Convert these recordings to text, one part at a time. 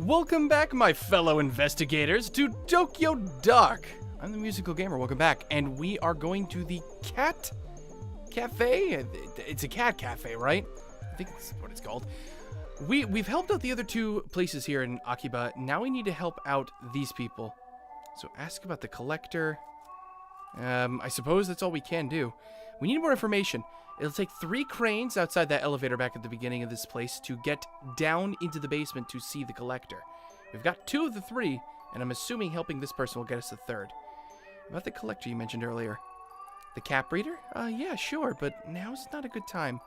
Welcome back, my fellow investigators, to Tokyo Dark. I'm the musical gamer. Welcome back, and we are going to the cat cafe. It's a cat cafe, right? I think that's what it's called. We've helped out the other two places here in Akiba. Now we need to help out these people. So ask about the collector. I suppose that's all we can do. We need more information. It'll take 3 cranes outside that elevator back at the beginning of this place to get down into the basement to see the collector. We've got 2 of the 3, and I'm assuming helping this person will get us the 3rd. About the collector you mentioned earlier. The cat breeder? Yeah, sure, but now's not a good time.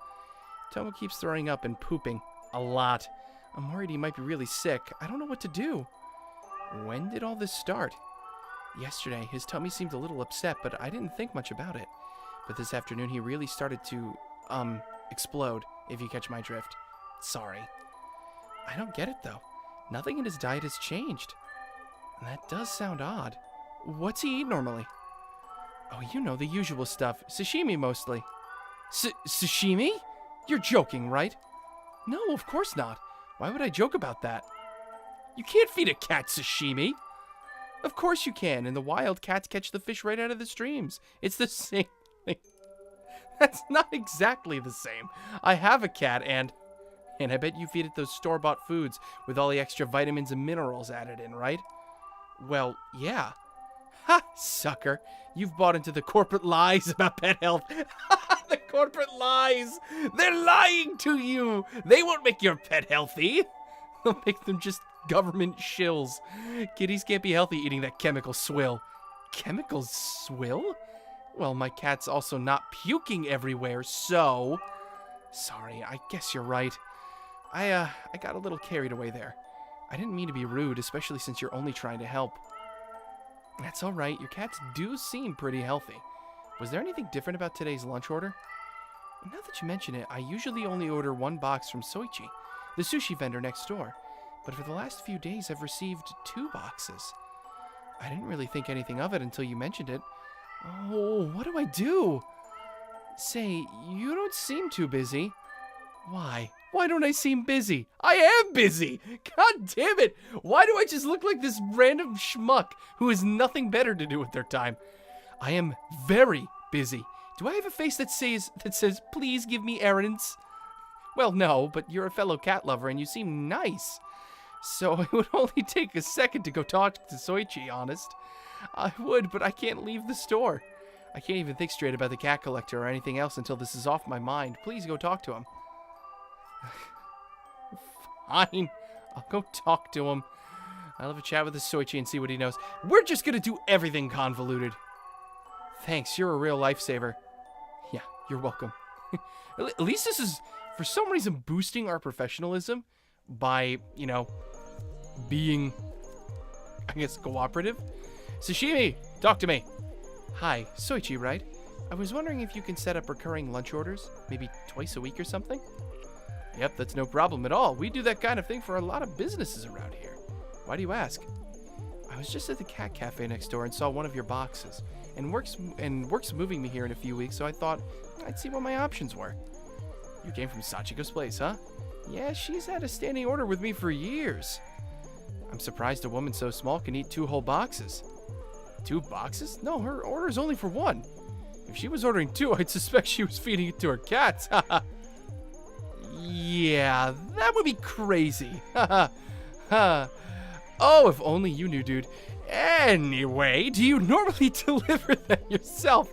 Tomo keeps throwing up and pooping. A lot. I'm worried he might be really sick. I don't know what to do. When did all this start? Yesterday. His tummy seemed a little upset, but I didn't think much about it. But this afternoon, he really started to, explode, if you catch my drift. Sorry. I don't get it, though. Nothing in his diet has changed. And that does sound odd. What's he eat normally? Oh, you know, the usual stuff. Sashimi, mostly. Sashimi? You're joking, right? No, of course not. Why would I joke about that? You can't feed a cat sashimi. Of course you can. In the wild, cats catch the fish right out of the streams. It's the same thing. That's not exactly the same. I have a cat and I bet you feed it those store-bought foods with all the extra vitamins and minerals added in, right? Well, yeah. Ha, sucker. You've bought into the corporate lies about pet health. The corporate lies. They're lying to you. They won't make your pet healthy. They'll make them just government shills. Kitties can't be healthy eating that chemical swill. Chemical swill? Well, my cat's also not puking everywhere, so... Sorry, I guess you're right. I got a little carried away there. I didn't mean to be rude, especially since you're only trying to help. That's all right. Your cats do seem pretty healthy. Was there anything different about today's lunch order? Now that you mention it, I usually only order 1 box from Soichi, the sushi vendor next door. But for the last few days, I've received 2 boxes. I didn't really think anything of it until you mentioned it. Oh, what do I do? Say, you don't seem too busy. Why? Why don't I seem busy? I am busy! God damn it! Why do I just look like this random schmuck who has nothing better to do with their time? I am very busy. Do I have a face that says, please give me errands? Well, no, but you're a fellow cat lover and you seem nice. So it would only take a second to go talk to Soichi, honest. I would, but I can't leave the store. I can't even think straight about the cat collector or anything else until this is off my mind. Please go talk to him. Fine. I'll go talk to him. I'll have a chat with the Soichi and see what he knows. We're just gonna do everything convoluted. Thanks, you're a real lifesaver. Yeah, you're welcome. At least this is, for some reason, boosting our professionalism by, you know, being, I guess, cooperative. Sashimi, talk to me. Hi, Soichi, right? I was wondering if you can set up recurring lunch orders, maybe twice a week or something? Yep, that's no problem at all. We do that kind of thing for a lot of businesses around here. Why do you ask? I was just at the cat cafe next door and saw one of your boxes. And Work's moving me here in a few weeks, so I thought I'd see what my options were. You came from Sachiko's place, huh? Yeah, she's had a standing order with me for years. I'm surprised a woman so small can eat 2 whole boxes. 2 boxes? No, her order is only for 1. If she was ordering 2, I'd suspect she was feeding it to her cats. Yeah, that would be crazy. Oh, if only you knew, dude. Anyway, do you normally deliver them yourself?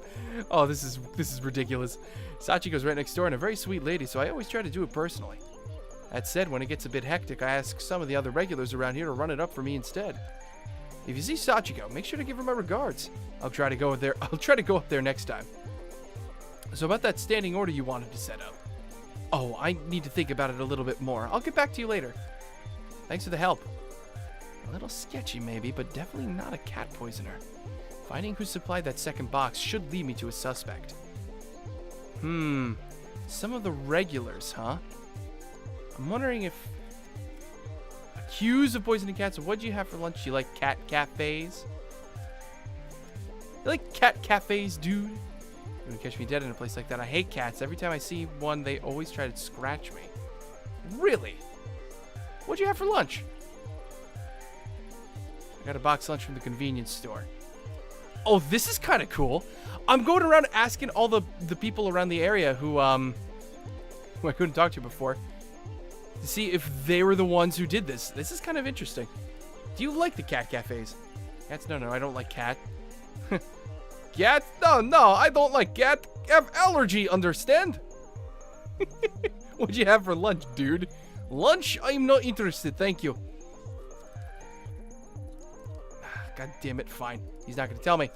Oh, this is ridiculous. Sachiko's right next door and a very sweet lady, so I always try to do it personally. That said, when it gets a bit hectic, I ask some of the other regulars around here to run it up for me instead. If you see Sachiko, make sure to give her my regards. I'll try to go up there next time. So about that standing order you wanted to set up. Oh, I need to think about it a little bit more. I'll get back to you later. Thanks for the help. A little sketchy maybe, but definitely not a cat poisoner. Finding who supplied that second box should lead me to a suspect. Some of the regulars, huh? I'm wondering if... Accused of poisoning cats, what'd you have for lunch? You like cat cafes? You like cat cafes, dude? You're gonna catch me dead in a place like that. I hate cats. Every time I see one, they always try to scratch me. Really? What'd you have for lunch? I got a box lunch from the convenience store. Oh, this is kind of cool. I'm going around asking all the people around the area who I couldn't talk to before to see if they were the ones who did this. This is kind of interesting. Do you like the cat cafes? Cats? No, I don't like cat. Cat? No, I don't like cat. I have allergy, understand? What'd you have for lunch, dude? Lunch? I'm not interested, thank you. God damn it, fine. He's not gonna tell me.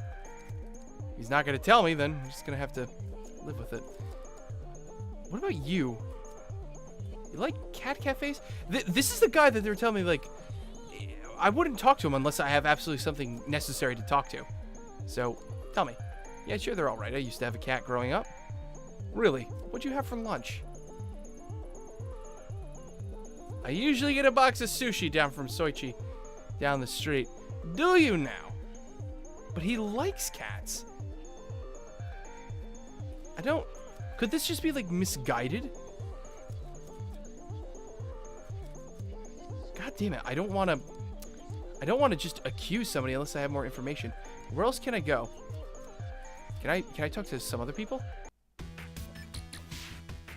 He's not gonna tell me, then I'm just gonna have to live with it. What about you? You like cat cafes? This is the guy that they were telling me, like, I wouldn't talk to him unless I have absolutely something necessary to talk to. So, tell me. Yeah, sure, they're alright. I used to have a cat growing up. Really? What'd you have for lunch? I usually get a box of sushi down from Soichi down the street. Do you now? But he likes cats. I don't... Could this just be, like, misguided? God damn it. I don't want to just accuse somebody unless I have more information. Where else can I go? Can I talk to some other people?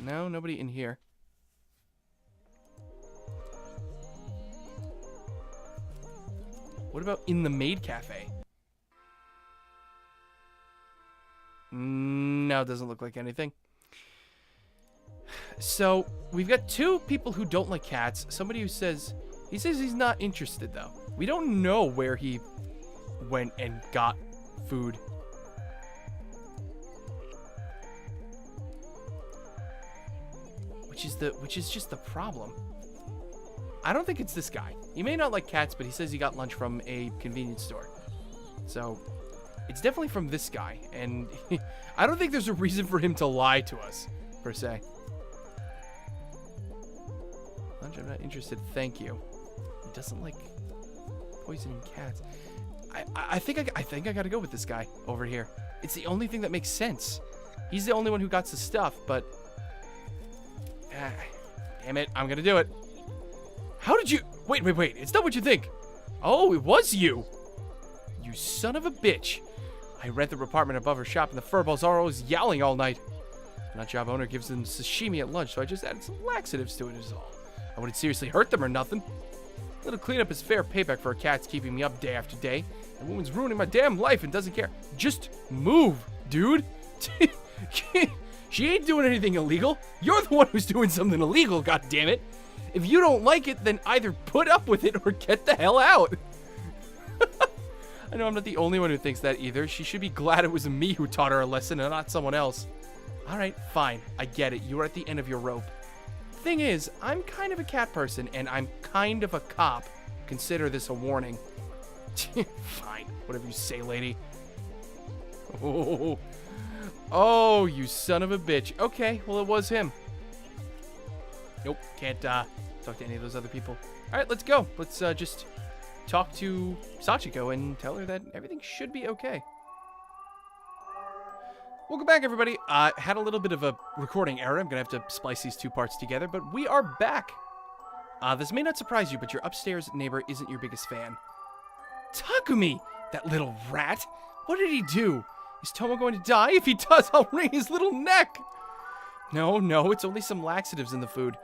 No, nobody in here. What about in the maid cafe? No, it doesn't look like anything. So, we've got two people who don't like cats. Somebody who says... He says he's not interested, though. We don't know where he went and got food. Which is just the problem. I don't think it's this guy. He may not like cats, but he says he got lunch from a convenience store. So, it's definitely from this guy. And I don't think there's a reason for him to lie to us, per se. Lunch, I'm not interested. Thank you. He doesn't like poisoning cats. I think I gotta go with this guy over here. It's the only thing that makes sense. He's the only one who got the stuff, but... damn it, I'm gonna do it. How did you... Wait. It's not what you think. Oh, it was you. You son of a bitch. I rent the apartment above her shop, and the furballs are always yowling all night. The nut job owner gives them sashimi at lunch, so I just added some laxatives to it is all. I wouldn't seriously hurt them or nothing. A little cleanup is fair payback for a cat's keeping me up day after day. The woman's ruining my damn life and doesn't care. Just move, dude. She ain't doing anything illegal. You're the one who's doing something illegal, goddammit. If you don't like it, then either put up with it or get the hell out. I know I'm not the only one who thinks that either. She should be glad it was me who taught her a lesson and not someone else. Alright, fine. I get it. You're at the end of your rope. Thing is, I'm kind of a cat person, and I'm kind of a cop. Consider this a warning. Fine. Whatever you say, lady. Oh, you son of a bitch. Okay, well, it was him. Nope, can't talk to any of those other people. All right, let's go. Let's just talk to Sachiko and tell her that everything should be okay. Welcome back, everybody. Had a little bit of a recording error. I'm going to have to splice these two parts together, but we are back. This may not surprise you, but your upstairs neighbor isn't your biggest fan. Takumi! That little rat! What did he do? Is Tomo going to die? If he does, I'll wring his little neck! No, it's only some laxatives in the food.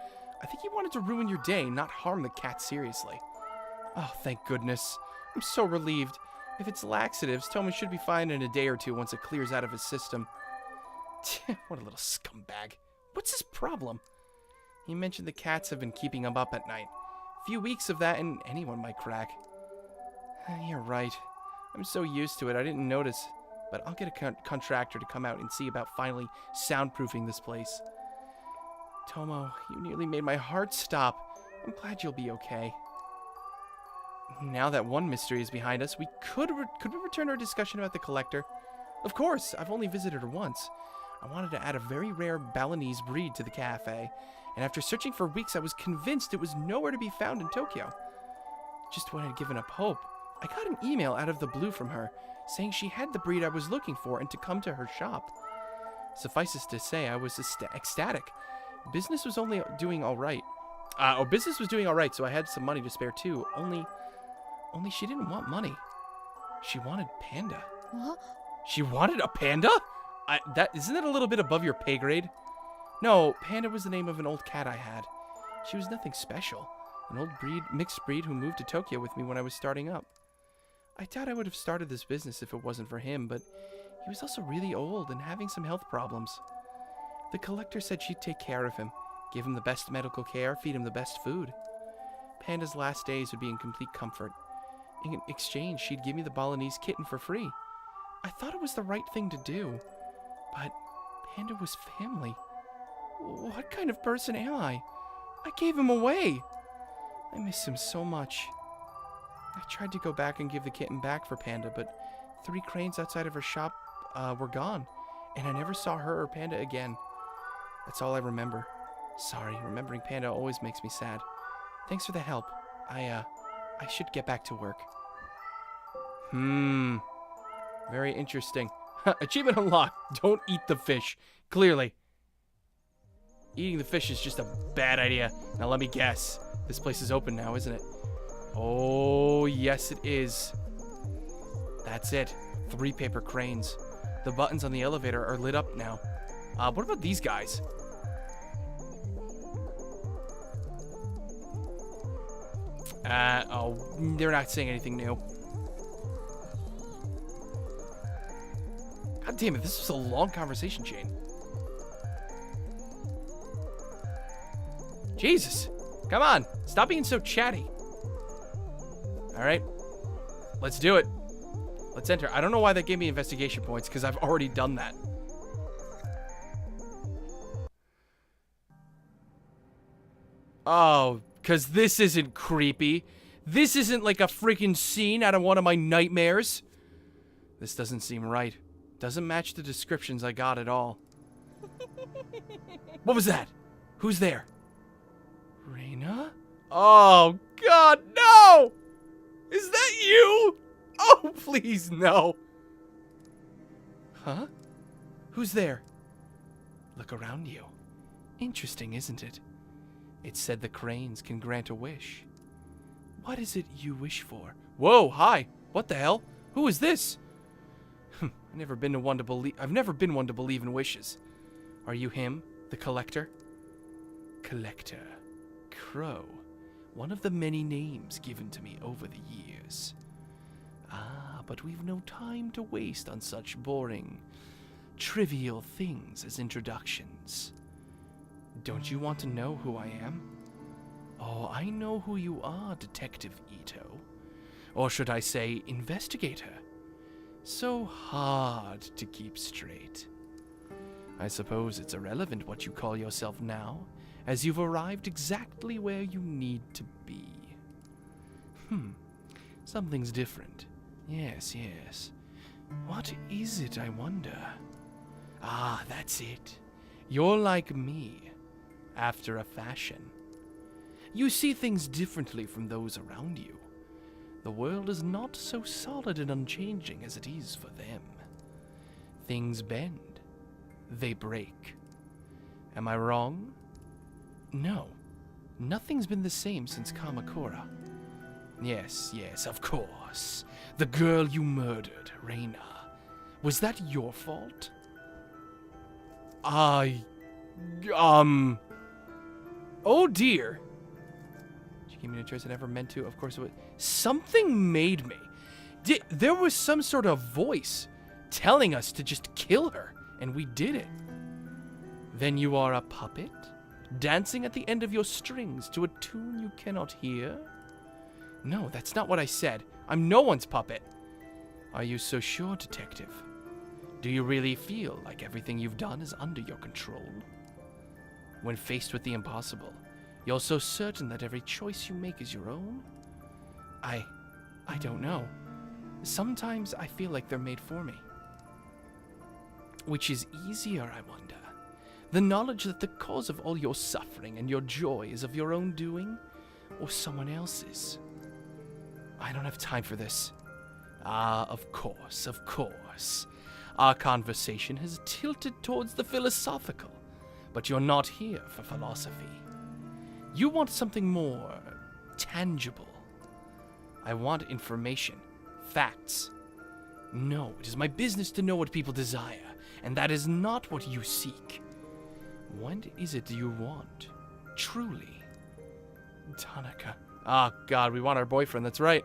I think he wanted to ruin your day, not harm the cat seriously. Oh, thank goodness. I'm so relieved. If it's laxatives, Tomo should be fine in a day or two once it clears out of his system. What a little scumbag. What's his problem? He mentioned the cats have been keeping him up at night. A few weeks of that and anyone might crack. You're right. I'm so used to it, I didn't notice. But I'll get a contractor to come out and see about finally soundproofing this place. Tomo, you nearly made my heart stop. I'm glad you'll be okay. Now that one mystery is behind us, could we return our discussion about the collector? Of course, I've only visited her once. I wanted to add a very rare Balinese breed to the cafe, and after searching for weeks, I was convinced it was nowhere to be found in Tokyo. Just when I'd given up hope, I got an email out of the blue from her, saying she had the breed I was looking for and to come to her shop. Suffices to say, I was ecstatic. Business was doing all right, so I had some money to spare too. Only Only she didn't want money. She wanted Panda. Huh? She wanted a panda? Isn't that a little bit above your pay grade? No, Panda was the name of an old cat I had. She was nothing special. An old mixed breed who moved to Tokyo with me when I was starting up. I doubt I would have started this business if it wasn't for him, but he was also really old and having some health problems. The collector said she'd take care of him, give him the best medical care, feed him the best food. Panda's last days would be in complete comfort. In exchange, she'd give me the Balinese kitten for free. I thought it was the right thing to do, but Panda was family. What kind of person am I? I gave him away. I miss him so much. I tried to go back and give the kitten back for Panda, but 3 cranes outside of her shop were gone, and I never saw her or Panda again. That's all I remember. Sorry, remembering Panda always makes me sad. Thanks for the help. I should get back to work. Very interesting. Achievement unlocked. Don't eat the fish. Clearly. Eating the fish is just a bad idea. Now let me guess. This place is open now, isn't it? Oh, yes it is. That's it. 3 paper cranes. The buttons on the elevator are lit up now. What about these guys? They're not saying anything new. God damn it, this was a long conversation chain. Jesus, come on, stop being so chatty. All right, let's do it. Let's enter. I don't know why that gave me investigation points, because I've already done that. Oh, because this isn't creepy. This isn't like a freaking scene out of one of my nightmares. This doesn't seem right. Doesn't match the descriptions I got at all. What was that? Who's there? Reina? Oh, God, no! Is that you? Oh, please, no. Huh? Who's there? Look around you. Interesting, isn't it? It said the cranes can grant a wish. What is it you wish for? Whoa, hi. What the hell? Who is this? I've never been one to believe in wishes. Are you him, the collector? Collector. Crow. One of the many names given to me over the years. But we've no time to waste on such boring, trivial things as introductions. Don't you want to know who I am? Oh, I know who you are, Detective Ito. Or should I say, investigator. So hard to keep straight. I suppose it's irrelevant what you call yourself now, as you've arrived exactly where you need to be. Something's different. Yes. What is it, I wonder? Ah, that's it. You're like me, after a fashion. You see things differently from those around you. The world is not so solid and unchanging as it is for them. Things bend. They break. Am I wrong? No. Nothing's been the same since Kamakura. Yes, of course. The girl you murdered, Reina. Was that your fault? Oh dear. She gave me a choice I never meant to. Of course it was. Something made me. There was some sort of voice telling us to just kill her, and we did it. Then you are a puppet, dancing at the end of your strings to a tune you cannot hear? No, that's not what I said. I'm no one's puppet. Are you so sure, detective? Do you really feel like everything you've done is under your control? When faced with the impossible, you're so certain that every choice you make is your own? I don't know. Sometimes I feel like they're made for me. Which is easier, I wonder? The knowledge that the cause of all your suffering and your joy is of your own doing, or someone else's? I don't have time for this. Of course. Our conversation has tilted towards the philosophical, but you're not here for philosophy. You want something more tangible. I want information. Facts. No, it is my business to know what people desire, and that is not what you seek. What is it you want? Truly. Tanaka. Ah, God, we want our boyfriend, that's right.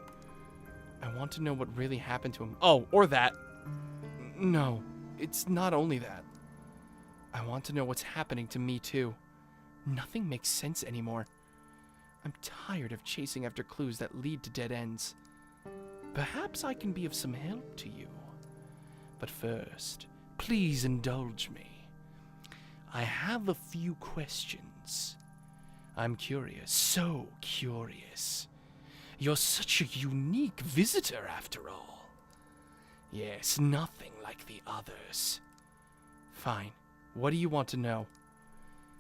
I want to know what really happened to him. Oh, or that. No, it's not only that. I want to know what's happening to me, too. Nothing makes sense anymore. I'm tired of chasing after clues that lead to dead ends. Perhaps I can be of some help to you. But first, please indulge me. I have a few questions. I'm curious, so curious. You're such a unique visitor, after all. Yes, nothing like the others. Fine. What do you want to know?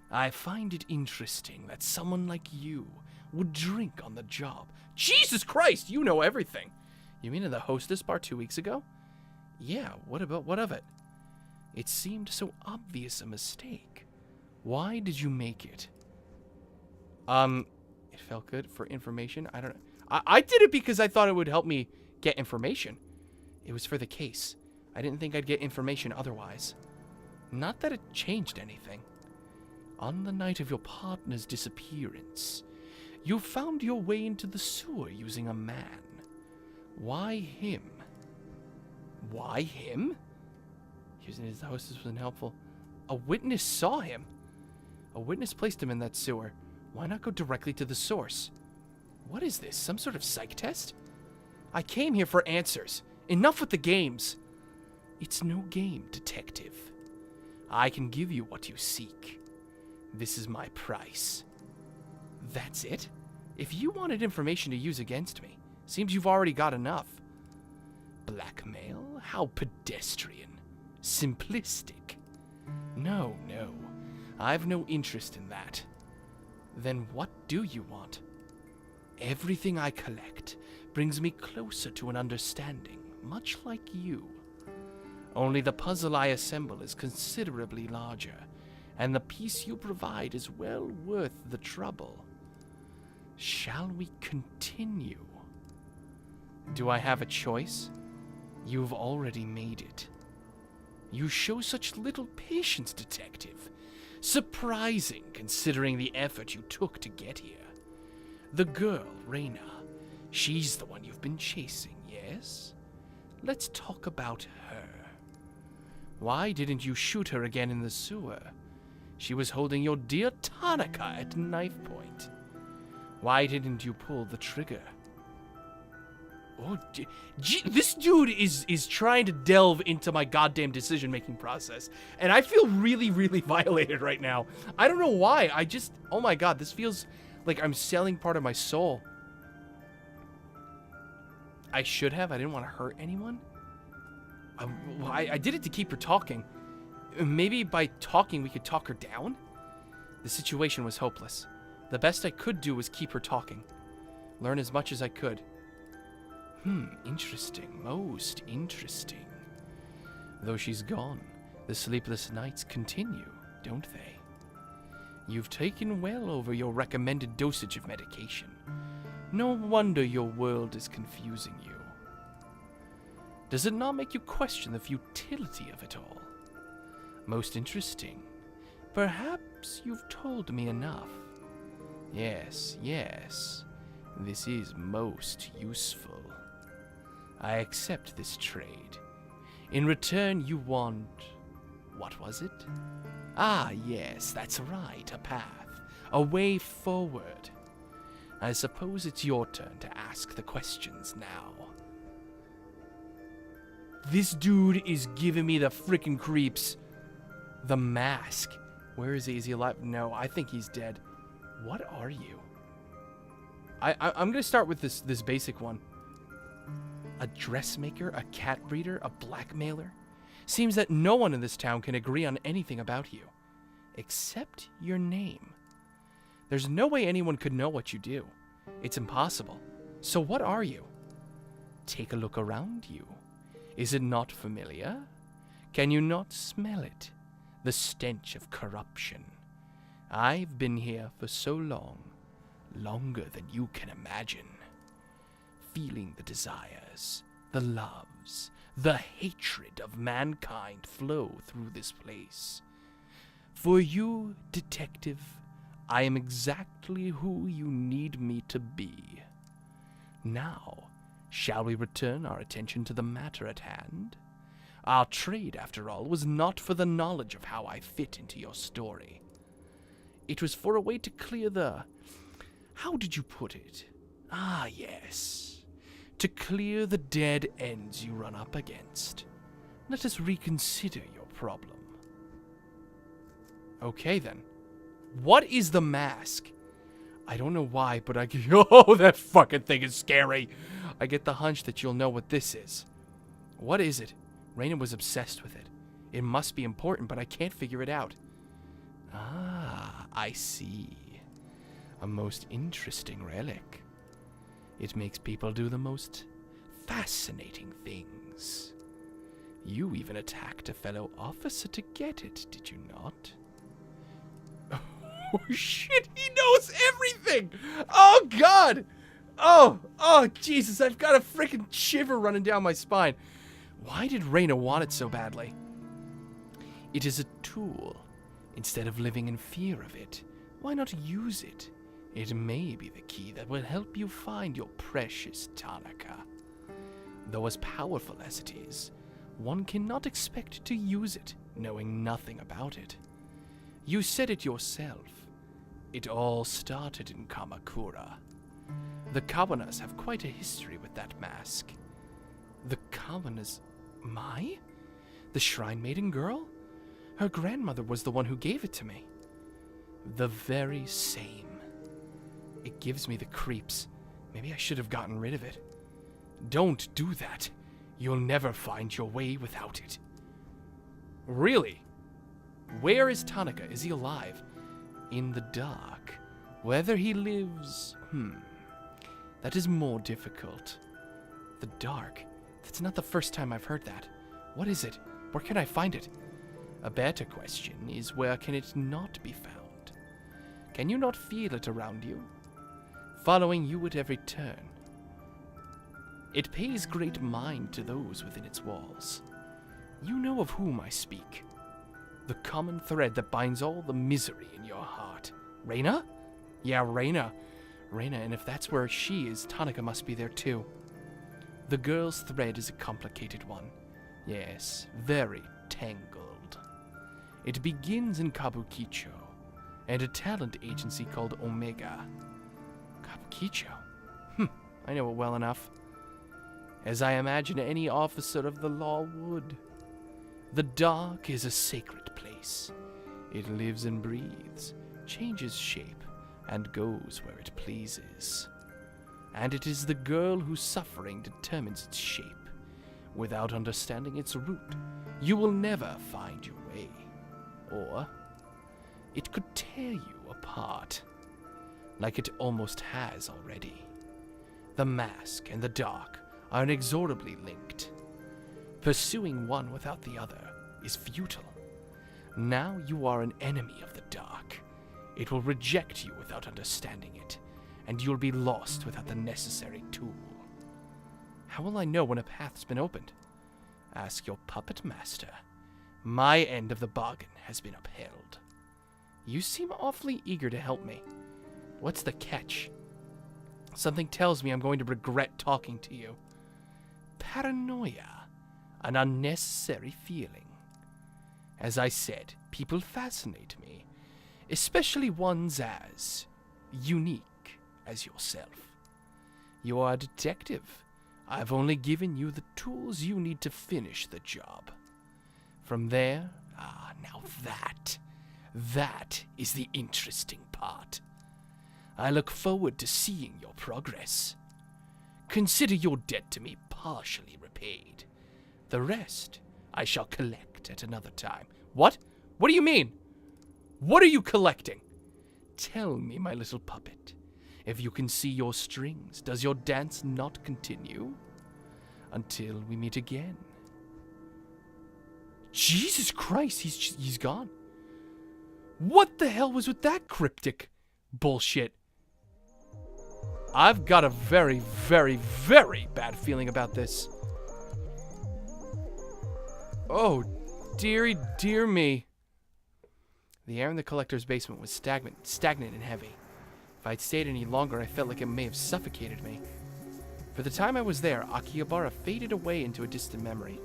I find it interesting that someone like you would drink on the job. Jesus Christ, you know everything. You mean in the hostess bar 2 weeks ago? Yeah, what of it? It seemed so obvious a mistake. Why did you make it? It felt good for information. I don't know. I did it because I thought it would help me get information. It was for the case. I didn't think I'd get information otherwise. Not that it changed anything. On the night of your partner's disappearance, you found your way into the sewer using a man. Why him? Why him? Using his hostess wasn't helpful. A witness saw him. A witness placed him in that sewer. Why not go directly to the source? What is this, some sort of psych test? I came here for answers. Enough with the games. It's no game, detective. I can give you what you seek. This is my price. That's it? If you wanted information to use against me, seems you've already got enough. Blackmail? How pedestrian. Simplistic. No. I've no interest in that. Then what do you want? Everything I collect brings me closer to an understanding, much like you. Only the puzzle I assemble is considerably larger, and the piece you provide is well worth the trouble. Shall we continue? Do I have a choice? You've already made it. You show such little patience, detective. Surprising, considering the effort you took to get here. The girl, Reina, she's the one you've been chasing, yes? Let's talk about her. Why didn't you shoot her again in the sewer? She was holding your dear Tanaka at knife point. Why didn't you pull the trigger? Oh, this dude is trying to delve into my goddamn decision-making process, and I feel really, really violated right now. I don't know why. Oh my god, this feels like I'm selling part of my soul. I should have. I didn't want to hurt anyone. I did it to keep her talking. Maybe by talking we could talk her down? The situation was hopeless. The best I could do was keep her talking. Learn as much as I could. Interesting. Most interesting. Though she's gone, the sleepless nights continue, don't they? You've taken well over your recommended dosage of medication. No wonder your world is confusing you. Does it not make you question the futility of it all? Most interesting. Perhaps you've told me enough. Yes. This is most useful. I accept this trade. In return, you want... what was it? Ah, yes, that's right, a path. A way forward. I suppose it's your turn to ask the questions now. This dude is giving me the freaking creeps. The mask. Where is he? Is he alive? No, I think he's dead. What are you? I'm gonna start with this basic one. A dressmaker, a cat breeder, a blackmailer? Seems that no one in this town can agree on anything about you. Except your name. There's no way anyone could know what you do. It's impossible. So what are you? Take a look around you. Is it not familiar? Can you not smell it? The stench of corruption. I've been here for so long. Longer than you can imagine. feeling the desires, the loves, the hatred of mankind flow through this place. For you, detective, I am exactly who you need me to be. Now, shall we return our attention to the matter at hand? Our trade, after all, was not for the knowledge of how I fit into your story. It was for a way to clear the... How did you put it? Ah, yes. To clear the dead ends you run up against. Let us reconsider your problem. Okay, then. What is the mask? I don't know why, but I... Oh, that fucking thing is scary. I get the hunch that you'll know what this is. What is it? Raina was obsessed with it. It must be important, but I can't figure it out. Ah, I see. A most interesting relic. It makes people do the most fascinating things. You even attacked a fellow officer to get it, did you not? Oh shit, he knows everything! Oh god! Oh Jesus, I've got a freaking shiver running down my spine. Why did Raina want it so badly? It is a tool. Instead of living in fear of it, why not use it? It may be the key that will help you find your precious Tanaka. Though as powerful as it is, one cannot expect to use it knowing nothing about it. You said it yourself. It all started in Kamakura. The Kawanas have quite a history with that mask. The Kawanas... My? The Shrine Maiden girl? Her grandmother was the one who gave it to me. The very same. It gives me the creeps. Maybe I should have gotten rid of it. Don't do that. You'll never find your way without it. Really? Where is Tanaka? Is he alive? In the dark. Whether he lives... That is more difficult. The dark? That's not the first time I've heard that. What is it? Where can I find it? A better question is, where can it not be found? Can you not feel it around you? Following you at every turn. It pays great mind to those within its walls. You know of whom I speak. The common thread that binds all the misery in your heart. Raina? Yeah, Raina. Raina, and if that's where she is, Tanaka must be there too. The girl's thread is a complicated one. Yes, very tangled. It begins in Kabukicho, and a talent agency called Omega. Kabukicho? I know it well enough. As I imagine any officer of the law would. The dark is a sacred place. It lives and breathes, changes shape, and goes where it pleases. And it is the girl whose suffering determines its shape. Without understanding its root, you will never find your way. Or it could tear you apart, like it almost has already. The mask and the dark are inexorably linked. Pursuing one without the other is futile. Now you are an enemy of the dark. It will reject you without understanding it, and you'll be lost without the necessary tool. How will I know when a path's been opened? Ask your puppet master. My end of the bargain has been upheld. You seem awfully eager to help me. What's the catch? Something tells me I'm going to regret talking to you. Paranoia. An unnecessary feeling. As I said, people fascinate me, especially ones as unique as yourself. You are a detective. I've only given you the tools you need to finish the job. From there, now that is the interesting part. I look forward to seeing your progress. Consider your debt to me partially repaid. The rest I shall collect at another time. What? What do you mean? What are you collecting? Tell me, my little puppet. If you can see your strings, does your dance not continue? Until we meet again. Jesus Christ, he's gone. What the hell was with that cryptic bullshit? I've got a very, very, very bad feeling about this. Oh, dearie, dear me. The air in the collector's basement was stagnant and heavy. If I'd stayed any longer, I felt like it may have suffocated me. For the time I was there, Akihabara faded away into a distant memory.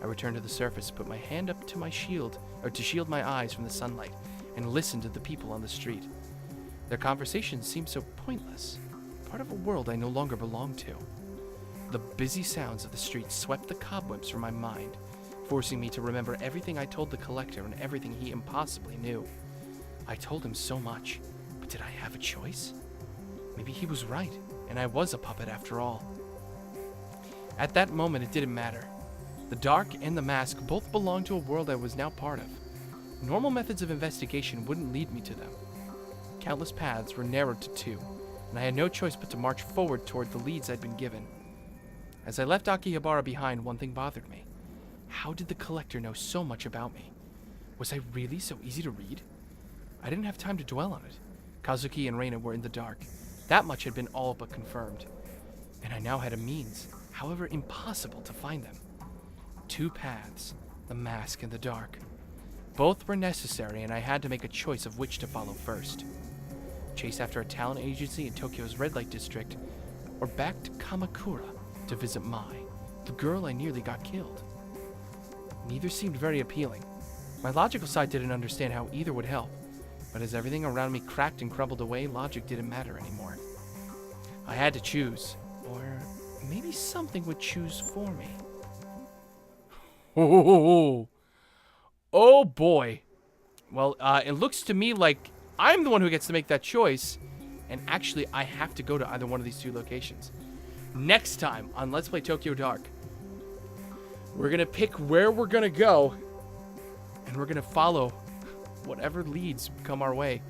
I returned to the surface, put my hand up to shield my eyes from the sunlight, and listened to the people on the street. Their conversations seemed so pointless, part of a world I no longer belonged to. The busy sounds of the street swept the cobwebs from my mind, forcing me to remember everything I told the collector and everything he impossibly knew. I told him so much, but did I have a choice? Maybe he was right, and I was a puppet after all. At that moment, it didn't matter. The dark and the mask both belonged to a world I was now part of. Normal methods of investigation wouldn't lead me to them. Countless paths were narrowed to two, and I had no choice but to march forward toward the leads I'd been given. As I left Akihabara behind, one thing bothered me. How did the collector know so much about me? Was I really so easy to read? I didn't have time to dwell on it. Kazuki and Reina were in the dark. That much had been all but confirmed. And I now had a means, however impossible, to find them. Two paths, the mask and the dark. Both were necessary, and I had to make a choice of which to follow first. Chase after a talent agency in Tokyo's red light district, or back to Kamakura to visit Mai, the girl I nearly got killed. Neither seemed very appealing. My logical side didn't understand how either would help, but as everything around me cracked and crumbled away, logic didn't matter anymore. I had to choose, or maybe something would choose for me. Oh boy. Well, it looks to me like I'm the one who gets to make that choice, and actually I have to go to either one of these two locations. Next time on Let's Play Tokyo Dark, we're going to pick where we're going to go, and we're going to follow whatever leads come our way.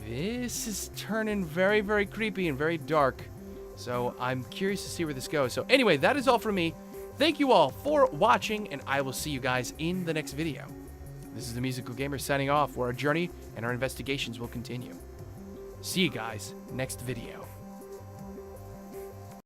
This is turning very, very creepy and very dark, so I'm curious to see where this goes. So anyway, that is all from me. Thank you all for watching, and I will see you guys in the next video. This is the Musical Gamer signing off, where our journey and our investigations will continue. See you guys next video.